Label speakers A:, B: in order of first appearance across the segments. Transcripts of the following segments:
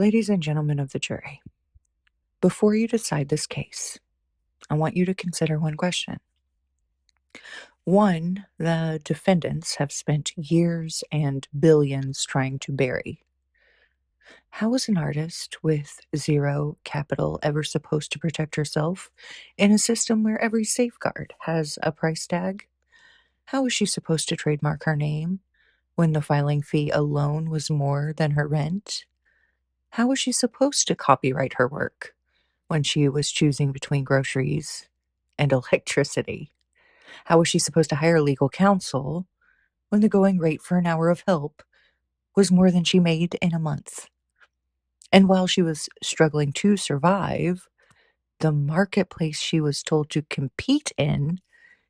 A: Ladies and gentlemen of the jury, before you decide this case, I want you to consider one question. One, the defendants have spent years and billions trying to bury. How is an artist with zero capital ever supposed to protect herself in a system where every safeguard has a price tag? How is she supposed to trademark her name when the filing fee alone was more than her rent? How was she supposed to copyright her work when she was choosing between groceries and electricity? How was she supposed to hire legal counsel when the going rate for an hour of help was more than she made in a month? And while she was struggling to survive, the marketplace she was told to compete in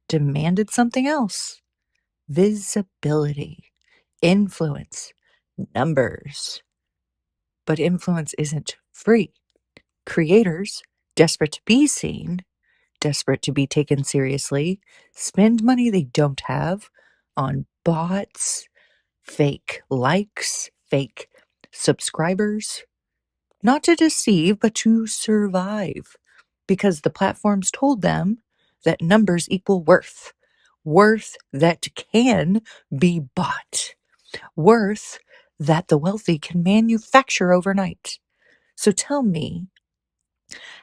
A: demanded something else: visibility, influence, numbers. But influence isn't free. Creators, desperate to be seen, desperate to be taken seriously, spend money they don't have on bots, fake likes, fake subscribers, not to deceive, but to survive, because the platforms told them that numbers equal worth, worth that can be bought, worth that the wealthy can manufacture overnight. So tell me,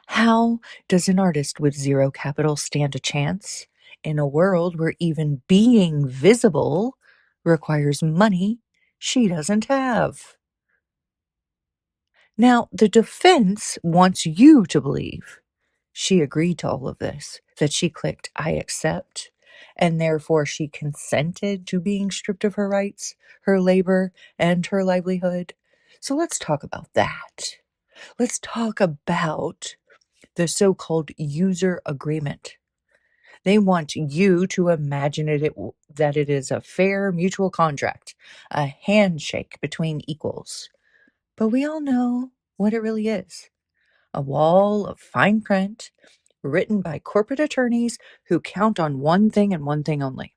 A: how does an artist with zero capital stand a chance in a world where even being visible requires money she doesn't have? Now, the defense wants you to believe she agreed to all of this, that she clicked "I accept," and therefore she consented to being stripped of her rights, her labor, and her livelihood. So let's talk about that. Let's talk about the so-called user agreement. They want you to imagine that it is a fair mutual contract, a handshake between equals. But we all know what it really is: a wall of fine print written by corporate attorneys who count on one thing and one thing only: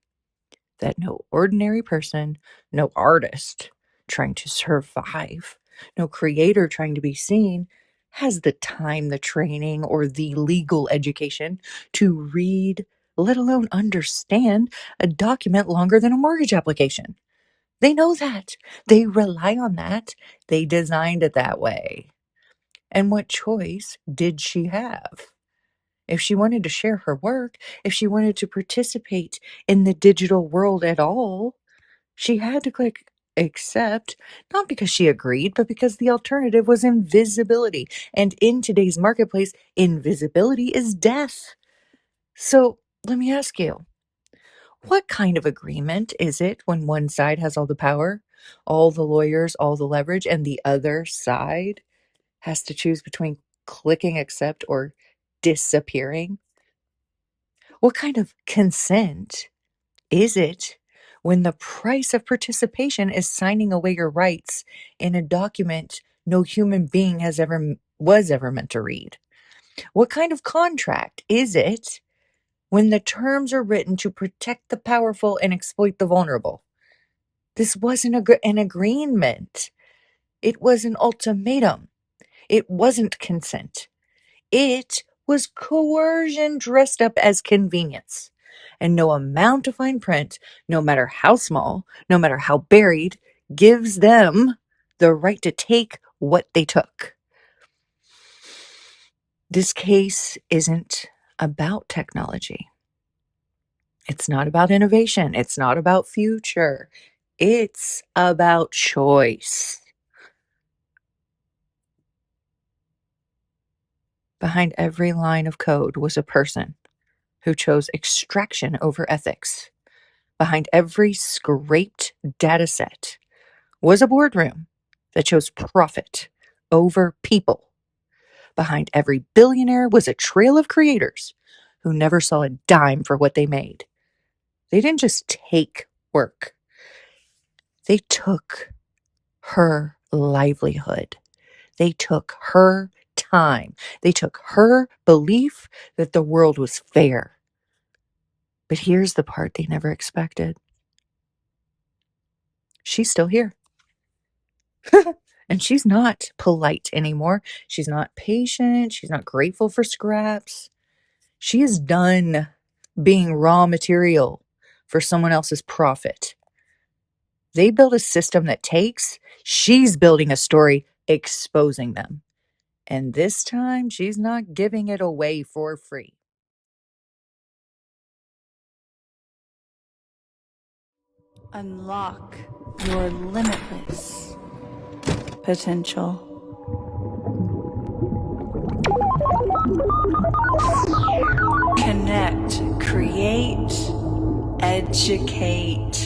A: that no ordinary person, no artist trying to survive, no creator trying to be seen has the time, the training, or the legal education to read, let alone understand, a document longer than a mortgage application. They know that. They rely on that. They designed it that way. And what choice did she have? If she wanted to share her work, if she wanted to participate in the digital world at all, she had to click accept, not because she agreed, but because the alternative was invisibility. And in today's marketplace, invisibility is death. So let me ask you, what kind of agreement is it when one side has all the power, all the lawyers, all the leverage, and the other side has to choose between clicking accept or disappearing? What kind of consent is it when the price of participation is signing away your rights in a document no human being was ever meant to read? What kind of contract is it when the terms are written to protect the powerful and exploit the vulnerable? This wasn't an agreement. It was an ultimatum. It wasn't consent. It was coercion dressed up as convenience. And no amount of fine print, no matter how small, no matter how buried, gives them the right to take what they took. This case isn't about technology. It's not about innovation. It's not about future. It's about choice. Behind every line of code was a person who chose extraction over ethics. Behind every scraped data set was a boardroom that chose profit over people. Behind every billionaire was a trail of creators who never saw a dime for what they made. They didn't just take work, they took her livelihood. They took her time. They took her belief that the world was fair. But here's the part they never expected: she's still here. And she's not polite anymore. She's not patient. She's not grateful for scraps. She is done being raw material for someone else's profit. They build a system that takes. She's building a story exposing them. And this time, she's not giving it away for free.
B: Unlock your limitless potential. Connect, create, educate.